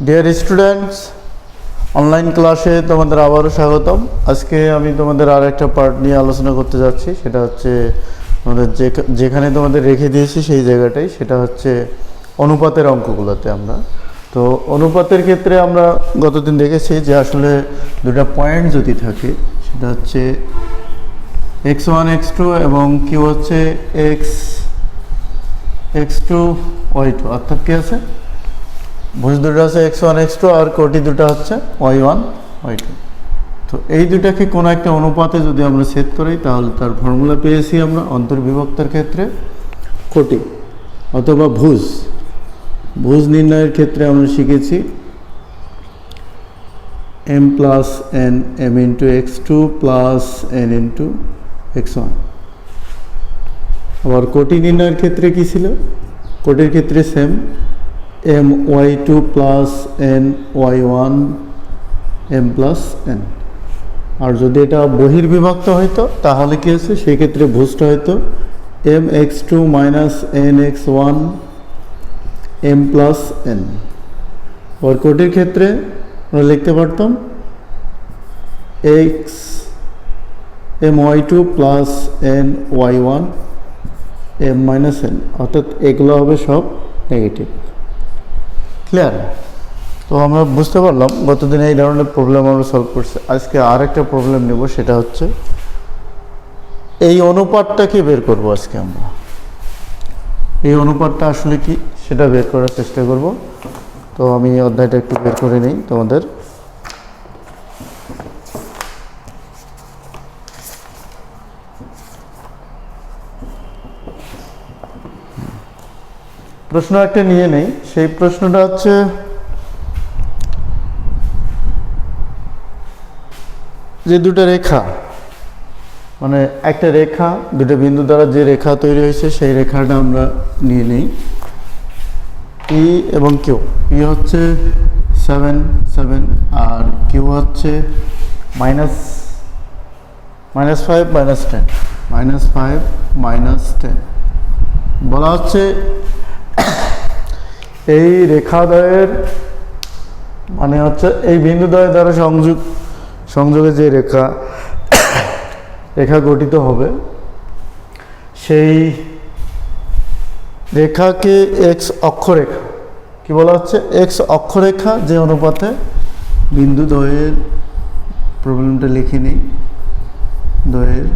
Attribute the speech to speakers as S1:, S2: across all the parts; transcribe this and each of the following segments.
S1: Dear students, online ক্লাসে তোমাদের আবারও স্বাগতম। আজকে আমি তোমাদের আর একটা পার্ট নিয়ে আলোচনা করতে যাচ্ছি। সেটা হচ্ছে তোমাদের যেখানে তোমাদের রেখে দিয়েছি সেই জায়গাটাই, সেটা হচ্ছে অনুপাতের অঙ্কগুলোতে। আমরা তো অনুপাতের ক্ষেত্রে আমরা গতদিন দেখেছি যে আসলে দুটা পয়েন্ট যদি থাকে, সেটা হচ্ছে x1 x2 এবং কিউ হচ্ছে x2 y2, অর্থাৎ কি আছে, ভুজ দুটো আছে x1 x2 আর কোটি দুটো হচ্ছে y1 y2। তো এই দুটাকে কোনো একটা অনুপাতে যদি আমরা সেট করি তাহলে তার ফর্মুলা পেয়েছি আমরা অন্তর্বিভক্তের ক্ষেত্রে কোটি অথবা ভুজ নির্ণয়ের ক্ষেত্রে আমরা শিখেছি m plus n m into x2 plus n into x1। আবার কোটি নির্ণয়ের ক্ষেত্রে কি ছিল, কোটির ক্ষেত্রে same m y2 plus n y1 m plus n। আর যদি এটা বহির্বিভক্ত হইতো তাহলে কি হচ্ছে, সেই ক্ষেত্রে ভুজটা হইতো m x2 minus n x1 m plus n। আর কোটির ক্ষেত্রে আমরা লিখতে পারতাম x m y2 plus n y1 m minus n, অর্থাৎ এগুলো হবে সব নেগেটিভ। ক্লিয়ার? তো আমরা বুঝতে পারলাম গতদিন এই ধরনের প্রবলেম আমরা সলভ করছি। আজকে আর একটা প্রবলেম নেব, সেটা হচ্ছে এই অনুপাতটাকে বের করব। আজকে আমরা এই অনুপাতটা আসলে কি সেটা বের করার চেষ্টা করব। তো আমি এই অধ্যায়টা একটু বের করে নিই তোমাদের। প্রশ্ন একটা নিয়ে নেই। সেই প্রশ্নটা হচ্ছে যে দুটো রেখা, মানে একটা রেখা দুটো বিন্দু দ্বারা যে রেখা তৈরি হয়েছে সেই রেখাটা আমরা নিয়ে নিই পি এবং কিউ। পি হচ্ছে 7 7 আর কিউ হচ্ছে -5 -10 -5 -10। বলা হচ্ছে এই রেখাদ্বয়ের মানে হচ্ছে এই বিন্দুদ্বয় দ্বারা সংযোগে যে রেখা গঠিত হবে সেই রেখাকে এক্স অক্ষরেখা কি বলা হচ্ছে, এক্স অক্ষরেখা যে অনুপাতে বিন্দুদ্বয়ের, প্রবলেমটা লিখে নিই, দ্বয়ের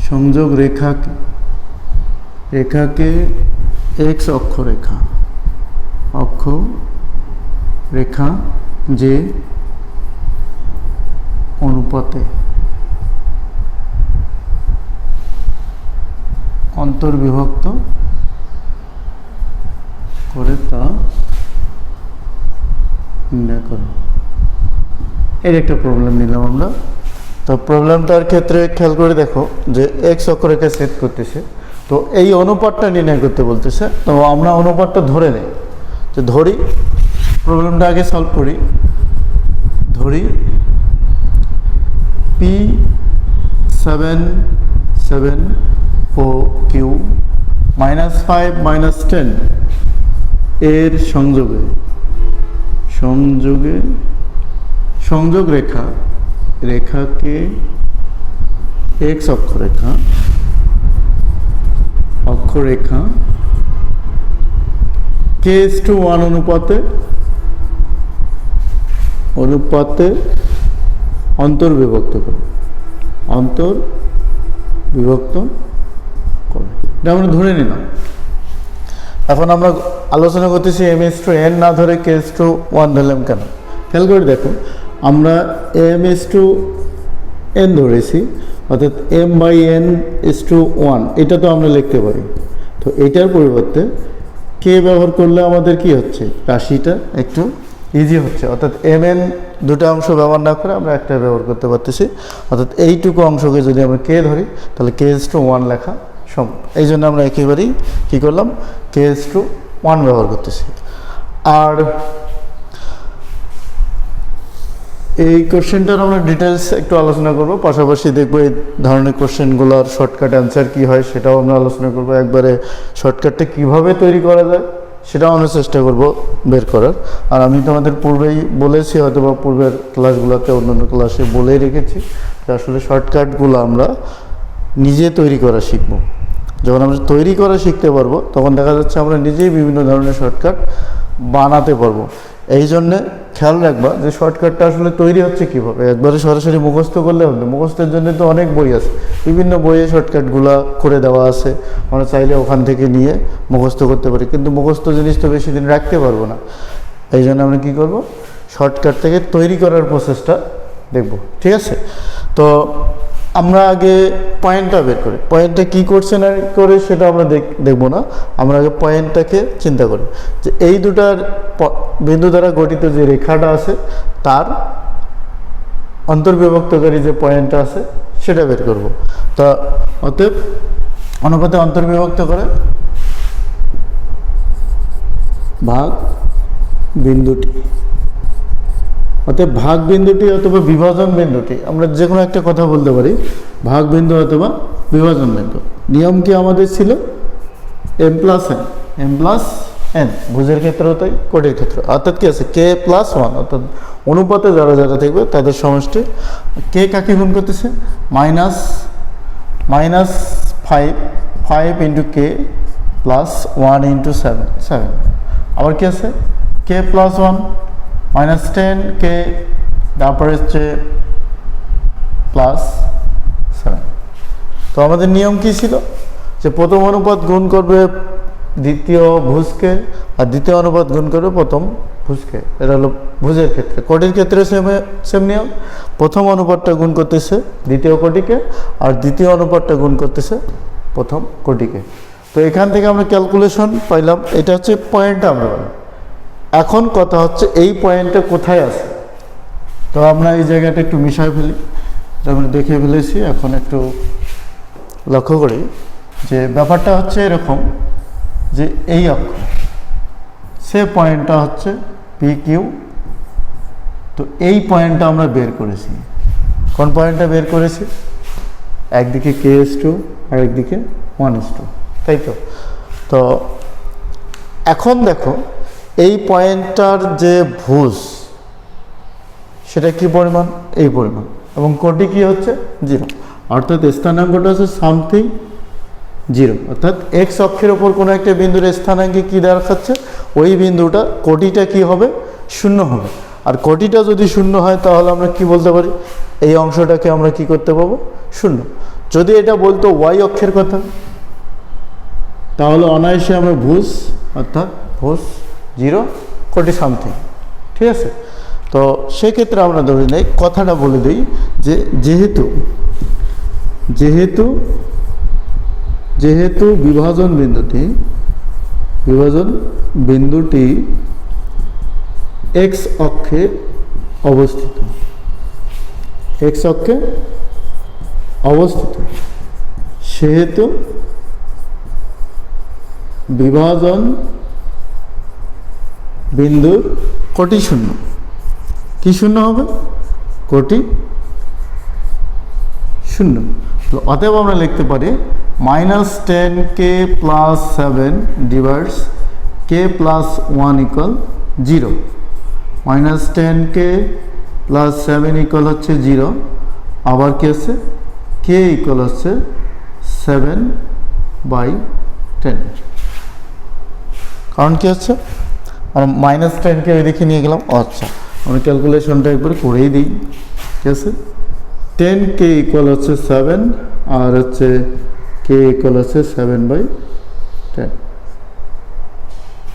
S1: সংযোগ রেখাকে এক্স অক্ষরেখা যে অনুপাতে অন্তর্বিভক্ত করে তা নির্ণয় করো। এর একটা প্রবলেম নিলাম আমরা। তো প্রবলেমটার ক্ষেত্রে খেয়াল করে দেখো যে এক্স অক্ষরেখা সেট করতেছে, তো এই অনুপাতটা নির্ণয় করতে বলতেছে। তো আমরা অনুপাতটা ধরে নেই, যে ধরি, প্রবলেমটা আগে সলভ করি। ধরি পি 7 7 ও কিউ -5 -10 এর সংযোগ রেখাকে এক্স অক্ষরেখা k:1 অনুপাতে অন্তর্বিভক্ত করে এটা আমরা ধরে নিলাম। এখন আমরা আলোচনা করতেছি m:n না ধরে k:1 ধরলাম কেন। খেয়াল করে দেখো, আমরা m:n ধরেছি, অর্থাৎ m/n:1 এটা তো আমরা লিখতে পারি। তো এটার পরিবর্তে k ব্যবহার করলে আমাদের কি হচ্ছে, রাশিটা একটু ইজি হচ্ছে। অর্থাৎ mn দুটো অংশ ব্যবহার না করে আমরা একটা ব্যবহার করতে পারতেছি। অর্থাৎ এইটুকু অংশকে যদি আমরা k ধরি তাহলে k:1 লেখা সম্ভব। এই জন্য আমরা একেবারেই কী করলাম, k:1 ব্যবহার করতেছি। আর এই কোশ্চেনটার আমরা ডিটেলস একটু আলোচনা করব, পাশাপাশি দেখবো এই ধরনের কোশ্চেনগুলোর শর্টকাট অ্যান্সার কী হয় সেটাও আমরা আলোচনা করব। একবারে শর্টকাটটা কীভাবে তৈরি করা যায় সেটাও আমরা চেষ্টা করব বের করার। আর আমি তোমাদের পূর্বেই বলেছি, হয়তো বা পূর্বের ক্লাসগুলোতে, অন্যান্য ক্লাসে বলেই রেখেছি যে আসলে শর্টকাটগুলো আমরা নিজে তৈরি করা শিখব। যখন আমরা তৈরি করা শিখতে পারবো তখন দেখা যাচ্ছে আমরা নিজেই বিভিন্ন ধরনের শর্টকাট বানাতে পারবো। এই জন্যে খেয়াল রাখবা যে শর্টকাটটা আসলে তৈরি হচ্ছে কীভাবে। একবারে সরাসরি মুখস্থ করলে হবে, মুখস্থের জন্য তো অনেক বই আছে, বিভিন্ন বইয়ে শর্টকাটগুলো করে দেওয়া আছে, আমরা চাইলে ওখান থেকে নিয়ে মুখস্থ করতে পারি, কিন্তু মুখস্থ জিনিস তো বেশি দিন রাখতে পারবো না। এই জন্য আমরা কী করবো, শর্টকাট থেকে তৈরি করার প্রসেসটা দেখব, ঠিক আছে? তো আমরা আগে পয়েন্টটা বের করি, পয়েন্টটা কী করছে না করে সেটা আমরা দেখব না, আমরা আগে পয়েন্টটাকে চিন্তা করি যে এই দুটার বিন্দু দ্বারা গঠিত যে রেখাটা আছে তার অন্তর্বিভক্তকারী যে পয়েন্টটা আছে সেটা বের করব। তা অতএব অনুপাতে অন্তর্বিভক্ত করে ভাগ বিন্দুটি, অতএব ভাগ বিন্দুটি অথবা বিভাজন বিন্দুটি, আমরা যে কোনো একটা কথা বলতে পারি, ভাগ বিন্দু অথবা বিভাজন বিন্দু। নিয়ম কি আমাদের ছিল m plus n, m plus n, ভুজের ক্ষেত্রেও তাই, কোটের ক্ষেত্রে, অর্থাৎ কি আছে k প্লাস 1, অর্থাৎ অনুপাতে যারা যারা থাকবে তাদের সমষ্টি। কে কাকে গুণ করতেছে, -5 ইন্টু কে প্লাস 1 ইন্টু 7, আবার কি আছে k প্লাস 1 -10 কে, তারপরে হচ্ছে প্লাস 7। তো আমাদের নিয়ম কি ছিল যে প্রথম অনুপাত গুণ করবে দ্বিতীয় ভুজকে, আর দ্বিতীয় অনুপাত গুণ করবে প্রথম ভুজকে। এটা হলো ভুজের ক্ষেত্রে। কোটির ক্ষেত্রে সেম নিয়ম, প্রথম অনুপাতটা গুণ করতেছে দ্বিতীয় কোটিকে, আর দ্বিতীয় অনুপাতটা গুণ করতেছে প্রথম কোটিকে। তো এখান থেকে আমরা ক্যালকুলেশন পাইলাম, এটা হচ্ছে পয়েন্টটা আমরা পাইলাম। এখন কথা হচ্ছে এই পয়েন্টটা কোথায় আছে। তো আমরা এই জায়গাটা একটু মিশাই ফেলি, আমরা দেখে ফেলেছি, এখন একটু লক্ষ্য করি যে ব্যাপারটা হচ্ছে এরকম যে এই অক্ষ, সে পয়েন্টটা হচ্ছে পি কিউ। তো এই পয়েন্টটা আমরা বের করেছি। কোন পয়েন্টটা বের করেছি, একদিকে KS2 আর একদিকে 1:2, তাই তো? তো এখন দেখো এই পয়েন্টটার যে ভুজ সেটা কি পরিমাণ, এই পরিমাণ, এবং কোটি কি হচ্ছে 0, অর্থাৎ স্থানাঙ্কটা হচ্ছে সামথিং 0, অর্থাৎ এক্স অক্ষের ওপর কোনো একটা বিন্দুর স্থানাঙ্কে কী দেখাচ্ছে, ওই বিন্দুটা কোটিটা কি হবে, 0 হবে। আর কোটিটা যদি 0 হয় তাহলে আমরা কি বলতে পারি, এই অংশটাকে আমরা কি করতে পারবো, 0। যদি এটা বলতো ওয়াই অক্ষের কথা তাহলে অনায়াসে আমরা ভুজ, অর্থাৎ ভুজ 0, কোটি সামথিং, ঠিক আছে? তো সেক্ষেত্রে আমরা ধরে নেই, কথাটা বলে দিই যে যেহেতু বিভাজন বিন্দুটি এক্স অক্ষে অবস্থিত, সেহেতু বিভাজন বিন্দুর কোটি 0, কি 0 হবে, কোটি 0। তো অতএব আমরা লিখতে পারি -10k plus 7 divides k plus 1 equal 0, -10k plus 7 equal হচ্ছে 0, আবার কি আছে k ইকুয়াল হচ্ছে 7/10। কারণ কি হচ্ছে, আমরা -10কে ওইদিকে নিয়ে গেলাম। আচ্ছা, আমরা ক্যালকুলেশনটা একবার করেই দিই, ঠিক আছে? 10k ইকুয়াল হচ্ছে 7, আর হচ্ছে k ইকুয়াল হচ্ছে 7/10।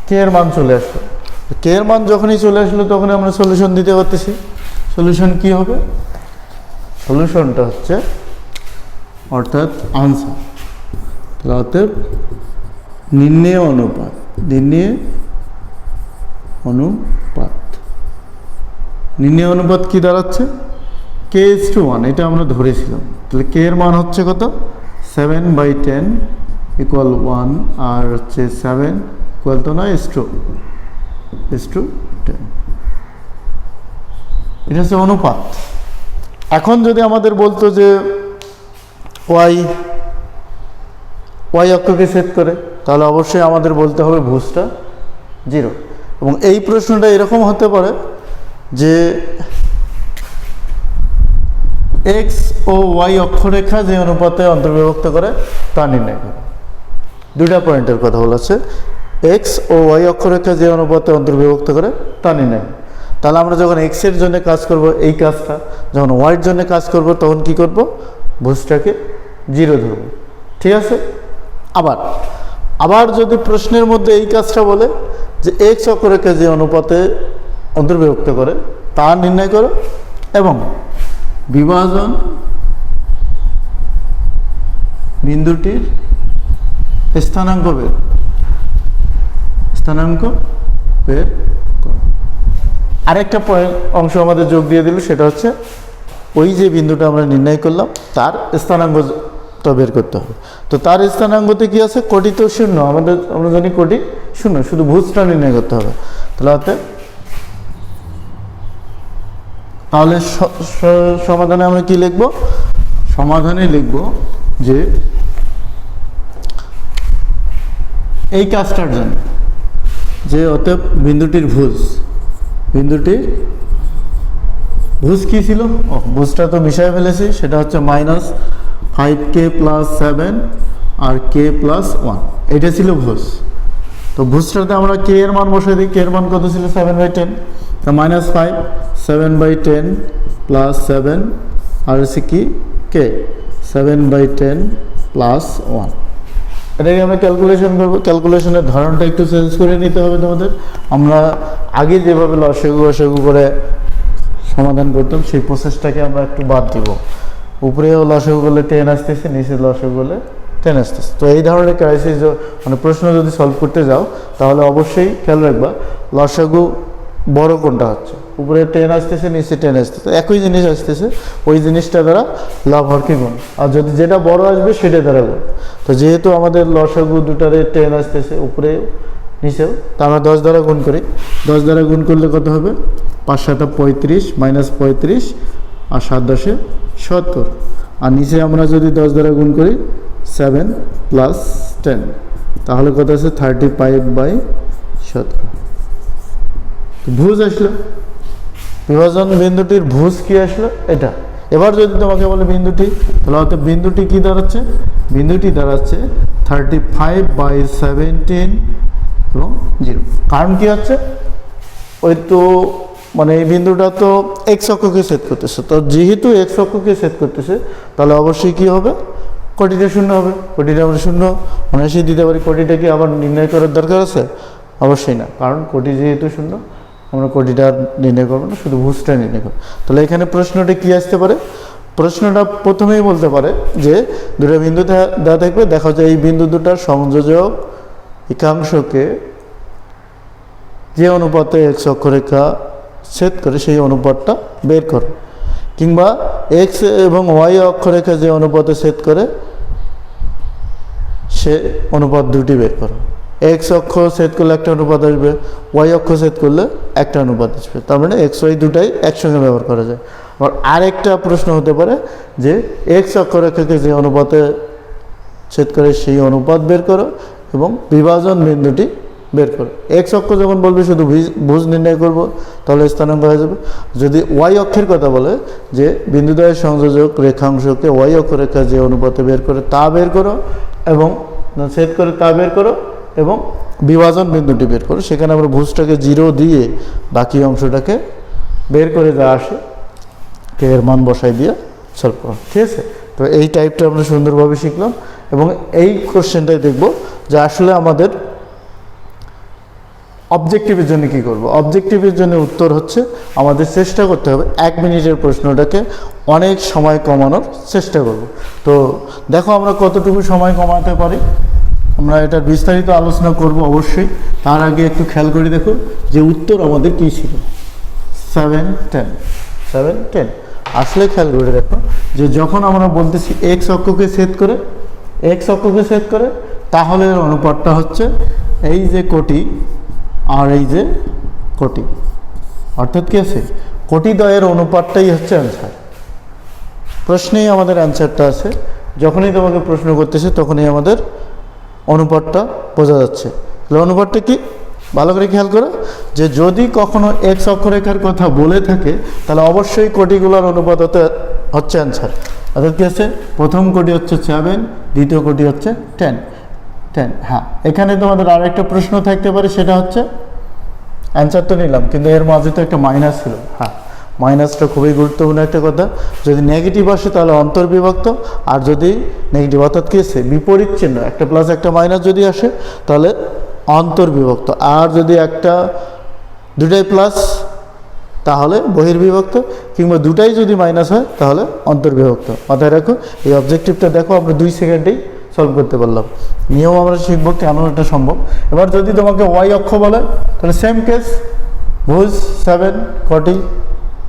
S1: k এর মান চলে আসলো। k এর মান যখনই চলে আসলো তখন আমরা সলিউশন দিতে পারতেছি। সলিউশন কি হবে, সলিউশনটা হচ্ছে অর্থাৎ আনসার, অতএব নির্ণেয় অনুপাত কি দাঁড়াচ্ছে, KS1, এটা আমরা ধরেছিলাম। তাহলে k এর মান হচ্ছে কত, 7/10 ইকুয়াল 1, আর হচ্ছে 7 ইকুয়াল তো না S2/10, এটা হচ্ছে অনুপাত। এখন যদি আমাদের বলতো যে ওয়াই অক্ষকে ছেদ করে, তাহলে অবশ্যই আমাদের বলতে হবে ভুজটা 0। এবং এই প্রশ্নটা এরকম হতে পারে যে x ও y অক্ষরেখা যে অনুপাতে অন্তর্বিভক্ত করে তা নির্ণয় করে। দুইটা পয়েন্টের কথা বলেছে, x ও y অক্ষরেখা যে অনুপাতে অন্তর্বিভক্ত করে তা নির্ণয়। তাহলে আমরা যখন x এর জন্য কাজ করব এই কাজটা, যখন y এর জন্য কাজ করব তখন কি করব, ভুজটাকে 0 ধরব। ঠিক আছে। আবার যদি প্রশ্নের মধ্যে এই কাজটা বলে যে x অক্ষরেখা যে অনুপাতে অন্তর্বিভক্ত করে তা নির্ণয় করো এবং বিভাজন বিন্দুটির স্থানাঙ্ক বের করো। আরেকটা অংশ আমাদের যোগ দিয়ে দিল, সেটা হচ্ছে ওই যে বিন্দুটা আমরা নির্ণয় করলাম তার স্থানাঙ্কটা বের করতে হবে। তো তার স্থানাঙ্কতে কি আছে, কোটি তো শূন্য, আমরা জানি কোটি শূন্য, শুধু ভুজটা নির্ণয় করতে হবে। তাহলে সমাধানে আমরা কি লিখব, সমাধানে লিখব যে এই কাজটার জন্য যে অতএব বিন্দুটির ভুজ কি ছিল, ভুজটা তো মিশাই ফেলেছি, সেটা হচ্ছে -5k + 7 আর k + 1, এটা ছিল ভুজ। তো ভুজটাতে আমরা k এর মান বসাই দিই, k এর মান কত ছিল 7/10, তো -5 7/10 + 7 আর হচ্ছে কি k 7/10 + 1। এটাকে আমরা ক্যালকুলেশন করবো। ক্যালকুলেশনের ধরনটা একটু চেঞ্জ করে নিতে হবে তোমাদের। আমরা আগে যেভাবে লসাগু করে সমাধান করতাম সেই প্রসেসটাকে আমরা একটু বাদ দিব। উপরেও লসাগু করলে 10 আসতেছে, নিচে লসাগু করলে 10 আসতেছে। তো এই ধরনের ক্রাইসিস মানে প্রশ্ন যদি সলভ করতে যাও তাহলে অবশ্যই খেয়াল রাখবা লসাগু বড় কোনটা হচ্ছে, উপরে 10 আসতেছে নিচে 10 আসতেছে, একই জিনিস আসতেছে, ওই জিনিসটা দ্বারা লাভ হরকে গুণ, আর যদি যেটা বড় আসবে সেটা দ্বারা গুণ। তো যেহেতু আমাদের লসাগু দুটারে 10 আসতেছে উপরে নিচেও, তা আমরা 10 দ্বারা গুণ করি। 10 দ্বারা গুণ করলে কত হবে, 5 × 7 = 35 -35 আর 7 × 10 = 70। আর নিচে আমরা যদি 10 দ্বারা গুণ করি 7 + 10, তাহলে কত আছে 35/17। ভুজ আসলো, বিভাজন বিন্দুটির ভুজ কি আসলো এটা। এবার যদি তোমাকে বলে বিন্দুটি, তাহলে হয়তো বিন্দুটি কি দাঁড়াচ্ছে, বিন্দুটি দাঁড়াচ্ছে 35/17 এবং 0। কারণ কি হচ্ছে, ওই তো মানে এই বিন্দুটা তো x অক্ষকে ছেদ করতেছে, তো যেহেতু x অক্ষকে ছেদ করতেছে তাহলে অবশ্যই কি হবে, কোটিটা শূন্য হবে। কোটিটা আমরা শূন্য অনায়াসেই দিতে পারি। কোটিটা কি আবার নির্ণয় করার দরকার আছে? অবশ্যই না, কারণ কোটি যেহেতু শূন্য আমরা কোটিটা নির্ণয় করবো না, শুধু ভুজটা নির্ণয় করবো। তাহলে এখানে প্রশ্নটা কি আসতে পারে, প্রশ্নটা প্রথমেই বলতে পারে যে দুটো বিন্দু দেওয়া থাকবে, দেখা যায় এই বিন্দু দুটার সংযোজক একাংশকে যে অনুপাতে x অক্ষরেখা ছেদ করে সেই অনুপাতটা বের করো, কিংবা x এবং y অক্ষরেখা যে অনুপাতে ছেদ করে সে অনুপাত দুটি বের করো। x অক্ষ ছেদ করলে একটা অনুপাত আসবে, y অক্ষ ছেদ করলে একটা অনুপাত আসবে। তার মানে x y দুটাই একসঙ্গে ব্যবহার করা যায়। আবার আরেকটা প্রশ্ন হতে পারে যে x অক্ষরেখাকে যে অনুপাতে ছেদ করে সেই অনুপাত বের করো এবং বিভাজন বিন্দুটি বের করো। x অক্ষ যখন বলবে শুধু ভুজ নির্ণয় করব তাহলে স্থানাঙ্ক হয়ে যাবে। যদি y অক্ষের কথা বলে যে বিন্দুদ্বয়ের সংযোজক রেখাংশকে y অক্ষরেখা যে অনুপাতে বের করে তা বের করো এবং ছেদ করে তা বের করো এবং বিভাজন বিন্দুটি বের করো, সেখানে আমরা ভুজটাকে 0 দিয়ে বাকি অংশটাকে বের করে যা আসে কে এর মান বসাই দিয়ে সলভ করো। ঠিক আছে। তো এই টাইপটা আমরা সুন্দরভাবে শিখলাম এবং এই কোশ্চেনটাই দেখব যে আসলে আমাদের অবজেক্টিভের জন্য কি করব। অবজেক্টিভের জন্য উত্তর হচ্ছে আমাদের চেষ্টা করতে হবে 1 মিনিটের প্রশ্নটাকে অনেক সময় কমানোর চেষ্টা করব। তো দেখো আমরা কতটুকু সময় কমাতে পারি, আমরা এটার বিস্তারিত আলোচনা করব অবশ্যই। তার আগে একটু খেয়াল করে দেখো যে উত্তর আমাদের কী ছিল, 7 10। আসলে খেয়াল করে দেখো যে যখন আমরা বলতেছি x অক্ষকে ছেদ করে তাহলে অনুপাতটা হচ্ছে এই যে কোটি আর এই যে কোটি, অর্থাৎ কি আছে কোটিদ্বয়ের অনুপাতটাই হচ্ছে অ্যান্সার। প্রশ্নেই আমাদের অ্যান্সারটা আছে, যখনই তোমাকে প্রশ্ন করতেছে তখনই আমাদের অনুপাতটা বোঝা যাচ্ছে। তাহলে অনুপাতটা কি ভালো করে খেয়াল করো যে যদি কখনো এক্স অক্ষরেখার কথা বলে থাকে তাহলে অবশ্যই কোটিগুলোর অনুপাত হচ্ছে অ্যান্সার। অর্থাৎ কি আছে, প্রথম কোটি হচ্ছে 7, দ্বিতীয় কোটি হচ্ছে 10। হ্যাঁ, এখানে তোমাদের আর একটা প্রশ্ন থাকতে পারে, সেটা হচ্ছে অ্যান্সার তো নিলাম কিন্তু এর মাঝে তো একটা মাইনাস ছিল। হ্যাঁ, মাইনাসটা খুবই গুরুত্বপূর্ণ একটা কথা। যদি নেগেটিভ আসে তাহলে অন্তর্বিভক্ত, আর যদি নেগেটিভ অর্থাৎ কি আছে বিপরীত চিহ্ন, একটা প্লাস একটা মাইনাস যদি আসে তাহলে অন্তর্বিভক্ত, আর যদি একটা দুটাই প্লাস তাহলে বহির্বিভক্ত, কিংবা দুটাই যদি মাইনাস হয় তাহলে অন্তর্বিভক্ত। মাথায় রাখো, এই অবজেক্টিভটা দেখো আমরা 2 সেকেন্ডেই সলভ করতে পারলাম। নিয়ম আমরা শিখবো কেন এটা সম্ভব। এবার যদি তোমাকে ওয়াই অক্ষ বলে তাহলে সেম কেস, ভুজ 7 কোটি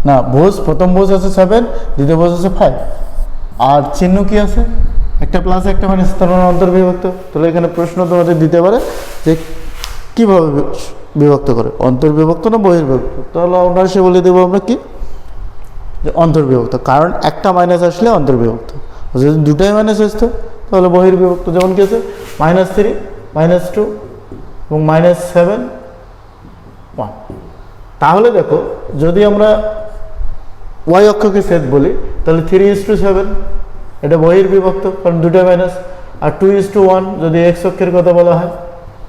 S1: না, ভুজ প্রথম ভুজ আছে 7, দ্বিতীয় ভুজ আছে 5, আর চিহ্ন কি আছে একটা প্লাস একটা মাইনাস, তার মানে অন্তর্বিভক্ত। তাহলে এখানে প্রশ্ন তোমাদের দিতে পারে যে কীভাবে বিভক্ত করে, অন্তর্বিভক্ত না বহির্বিভক্ত। তাহলে আমরা সে বলে দেবো আমরা কি, যে অন্তর্বিভক্ত, কারণ একটা মাইনাস আসলে অন্তর্বিভক্ত, যদি দুটাই মাইনাস আসতো তাহলে বহির্বিভক্ত। যেমন কি আছে -3, -2 এবং -7, 1। তাহলে দেখো যদি আমরা ওয়াই অক্ষকে সেট বলি তাহলে 3:7 এটা বহির্বিভক্ত, কারণ দুটাই মাইনাস। আর 2:1 যদি এক্স অক্ষের কথা বলা হয়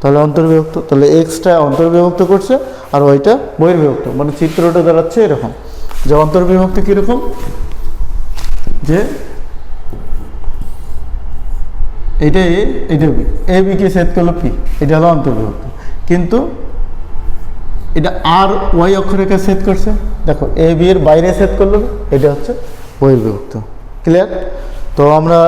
S1: তাহলে অন্তর্বিভক্ত। তাহলে এক্সটা অন্তর্বিভক্ত করছে আর ওইটা বহির্বিভক্ত, মানে চিত্রটা দাঁড়াচ্ছে এরকম যে অন্তর্বিভক্ত কীরকম, যে এটা এ, এটা বি, এ বিকে সেট করলো পি, এটা হলো অন্তর্বিভক্ত। কিন্তু এটা আর ওয়াই অক্ষরেখা সেট করছে, দেখো এ বি এর বাইরে সেট করলো, এটা হচ্ছে বহির্বিভক্ত। ক্লিয়ার? তো আমরা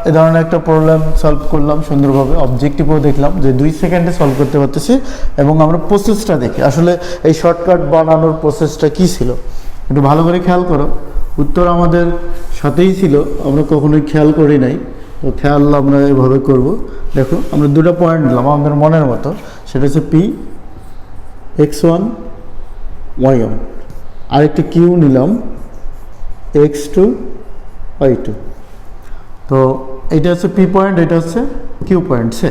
S1: এ ধরনের একটা প্রবলেম সলভ করলাম সুন্দরভাবে, অবজেক্টিভও দেখলাম যে 2 সেকেন্ডে সলভ করতে পারতেছি। এবং আমরা প্রসেসটা দেখি আসলে এই শর্টকাট বানানোর প্রসেসটা কী ছিল, একটু ভালো করে খেয়াল করো। উত্তর আমাদের সাথেই ছিল, আমরা কখনোই খেয়াল করি নাই, তো খেয়াল আমরা এভাবে করব। দেখো আমরা দুটো পয়েন্ট দিলাম আমাদের মনের মতো, সেটা হচ্ছে পি x1 y1, আরেকটি কিউ নিলাম x2 y2। তো এটা হচ্ছে পি পয়েন্ট, এটা হচ্ছে কিউ পয়েন্ট। সে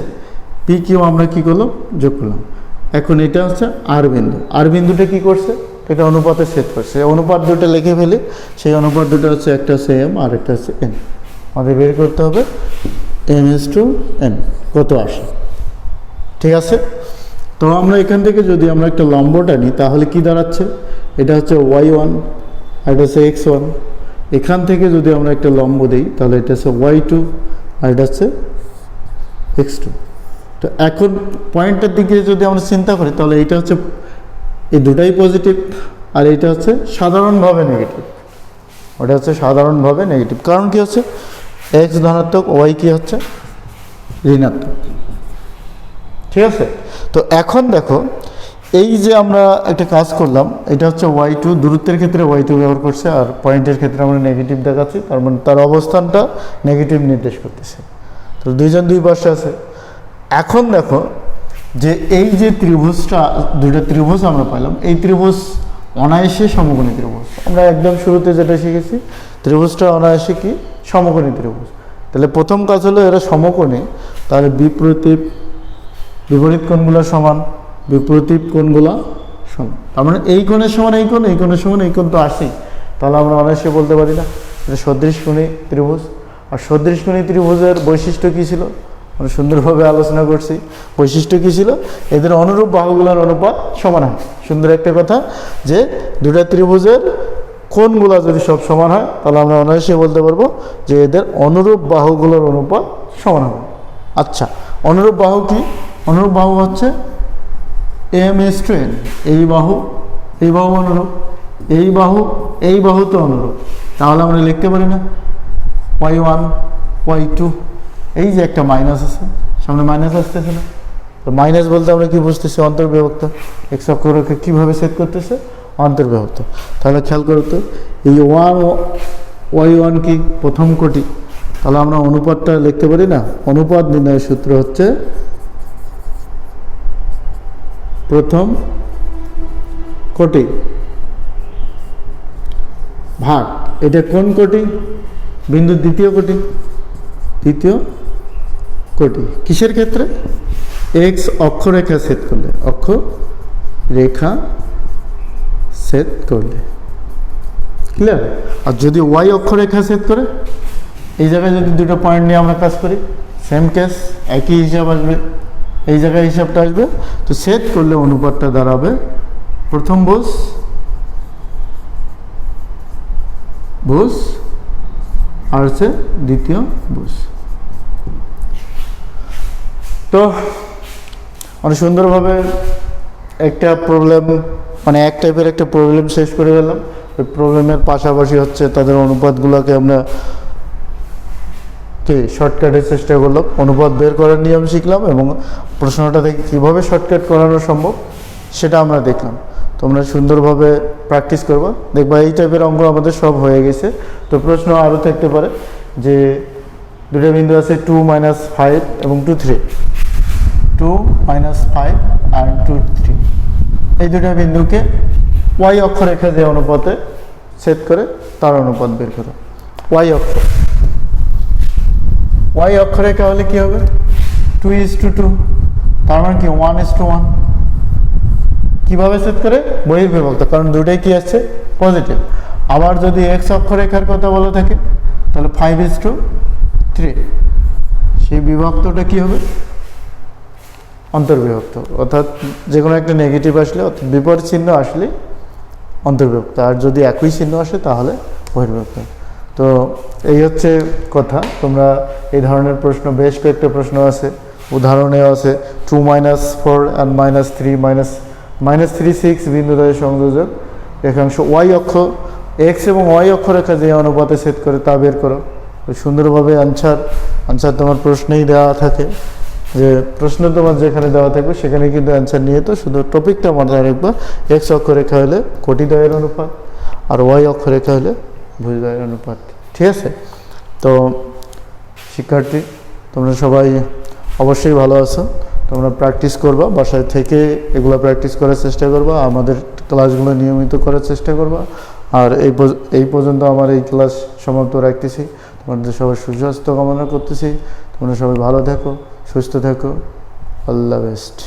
S1: পি কিউ আমরা কি করলাম, যোগ করলাম। এখন এটা হচ্ছে আর বিন্দু, আর বিন্দুটা কি করছে, এটা অনুপাতে সেট করছে। অনুপাত দুটো লিখে ফেলি, সেই অনুপাত দুটো হচ্ছে একটা হচ্ছে এম আর একটা হচ্ছে এন। আমাদের বের করতে হবে m/n কত আসে। ঠিক আছে? তো আমরা এখান থেকে যদি আমরা একটা লম্বটা নিই তাহলে কি দাঁড়াচ্ছে, এটা হচ্ছে y1 আর এটা হচ্ছে x1। এখান থেকে যদি আমরা একটা লম্ব দিই তাহলে এটা হচ্ছে y2 আর এটা হচ্ছে x2। তো এখন পয়েন্টের দিকে যদি আমরা চিন্তা করি তাহলে এটা হচ্ছে, এই দুটাই পজিটিভ, আর এটা হচ্ছে সাধারণভাবে নেগেটিভ, ওটা হচ্ছে সাধারণভাবে নেগেটিভ। কারণ কি হচ্ছে, x ধনাত্মক, y কি হচ্ছে ঋণাত্মক। ঠিক আছে? তো এখন দেখো এই যে আমরা একটা কাজ করলাম, এটা হচ্ছে y2, দূরত্বের ক্ষেত্রে y2 ব্যবহার করছে, আর পয়েন্টের ক্ষেত্রে আমরা নেগেটিভ দেখাচ্ছি, তার মানে তার অবস্থানটা নেগেটিভ নির্দেশ করতেছে। তো দুইজন দুই পাশে আছে। এখন দেখো যে এই যে ত্রিভুজটা, দুইটা ত্রিভুজ আমরা পাইলাম, এই ত্রিভুজ অনায়াসে সমকোণী ত্রিভুজ। আমরা একদম শুরুতে যেটা শিখেছি, ত্রিভুজটা অনায়াসে কি সমকোণী ত্রিভুজ। তাহলে প্রথম কাজ হলো এরা সমকোণী, তাহলে বিপরীত কোণগুলো সমান, বিপরীত কোণগুলো সমান। তার মানে এই কোণের সমান এই কোণ, এই কোণের সমান এই কোণ তো আসেই। তাহলে আমরা অনায়াসে বলতে পারি না এটা সদৃশকোণী ত্রিভুজ। আর সদৃশকোণী ত্রিভুজের বৈশিষ্ট্য কী ছিল আমরা সুন্দরভাবে আলোচনা করছি। বৈশিষ্ট্য কী ছিল, এদের অনুরূপ বাহুগুলোর অনুপাত সমান হয়। সুন্দর একটা কথা যে দুটা ত্রিভুজের কোণগুলো যদি সব সমান হয় তাহলে আমরা অনায়াসে বলতে পারবো যে এদের অনুরূপ বাহুগুলোর অনুপাত সমান হবে। আচ্ছা, অনুরূপ বাহু কি? অনুরূপ বাহু হচ্ছে m/n, এই বাহু অনুরূপ, এই বাহু তো অনুরূপ। তাহলে আমরা লিখতে পারি না y1 y2, এই যে একটা মাইনাস আছে, সামনে মাইনাস আসতেছে না, তো মাইনাস বলতে আমরা কি বুঝতেছি, অন্তর্বিভক্ত। এক্স অক্ষরেখা কীভাবে সেট করতেছে, অন্তর্বিভক্ত। তাহলে খেয়াল করো তো, এই y1 কি প্রথম কোটি, তাহলে আমরা অনুপাতটা লিখতে পারি না, অনুপাত নির্ণয়ের সূত্র হচ্ছে প্রথম কোটি ভাগ, এটা কোন কোটি, বিন্দুর দ্বিতীয় কোটি, দ্বিতীয় কোটি কিসের ক্ষেত্রে, এক্স অক্ষরেখা সেট করলে, রেখা সেট করলে। ক্লিয়ার? আর যদি ওয়াই অক্ষরেখা সেট করে, এই জায়গায় যদি দুটো পয়েন্ট নিয়ে আমরা কাজ করি, সেম কেস, একই হিসাব আসবে, এই জায়গায় হিসাবটা আসবে। তো সেট করলে অনুপাতটা দাঁড়াবে প্রথম ভুজ আর হচ্ছে দ্বিতীয় ভুজ। তো অনেক সুন্দরভাবে একটা প্রবলেম, মানে এক টাইপের একটা প্রবলেম শেষ করে গেলাম। ওই প্রবলেমের পাশাপাশি হচ্ছে তাদের অনুপাতগুলোকে আমরা শর্টকাটের চেষ্টা করলাম, অনুপাত বের করার নিয়ম শিখলাম এবং প্রশ্নটা থেকে কীভাবে শর্টকাট করানো সম্ভব সেটা আমরা দেখলাম। তোমরা সুন্দরভাবে প্র্যাকটিস করবা, দেখবা এই টাইপের অঙ্ক আমাদের সব হয়ে গেছে। তো প্রশ্ন আরও থাকতে পারে যে দুটো বিন্দু আছে 2 - 5 এবং 2 3, 2 - 5 আর 2 3, এই দুটো বিন্দুকে ওয়াই অক্ষরেখা যে অনুপাতে ছেদ করে তার অনুপাত বের করো। ওয়াই অক্ষরেখা হলে কি হবে? 2:2, তার মানে কি 1:1। কিভাবে সেট করে? বহির্বিভক্ত, কারণ দুটোই কি আসছে? পজিটিভ। আবার যদি এক্স অক্ষরেখার কথা বলা থাকে তাহলে 5:3, সেই বিভক্তটা কি হবে? অন্তর্বিভক্ত, অর্থাৎ যে কোনো একটা নেগেটিভ আসলে, অর্থাৎ বিপরীত চিহ্ন আসলে অন্তর্বিভক্ত, আর যদি একই চিহ্ন আসে তাহলে বহির্বিভক্ত। তো এই হচ্ছে কথা। তোমরা এই ধরনের প্রশ্ন, বেশ কয়েকটা প্রশ্ন আছে, উদাহরণেও আছে। 2 - 4 and -3 -6 বিন্দুদ্বয়ের সংযোজক রেখাংশ ওয়াই অক্ষ, এক্স এবং ওয়াই অক্ষরেখা যে অনুপাতে সেট করে তা বের করো। সুন্দরভাবে আনসার তোমার প্রশ্নেই দেওয়া থাকে, যে প্রশ্ন তোমার যেখানে দেওয়া থাকবে সেখানে কিন্তু অ্যান্সার নিয়ে, তো শুধু টপিকটা মাথায় রাখবা। এক্স অক্ষরেখা হলে কোটিদ্বয়ের অনুপাত আর ওয়াই অক্ষরেখা হলে ভুজদ্বয়ের অনুপাত। ঠিক আছে? তো শিক্ষার্থী, তোমরা সবাই অবশ্যই ভালো আছো। তোমরা প্র্যাকটিস করবা, বাসায় থেকে এগুলো প্র্যাকটিস করার চেষ্টা করবা, আমাদের ক্লাসগুলো নিয়মিত করার চেষ্টা করবা। আর এই পর্যন্ত আমার এই ক্লাস সমাপ্ত রাখতেছি। তোমাদের সবাই সুস্বাস্থ্য কামনা করতেছি। তোমরা সবাই ভালো থাকো, সুস্থ থাকো। আল্লাহ বেস্ট।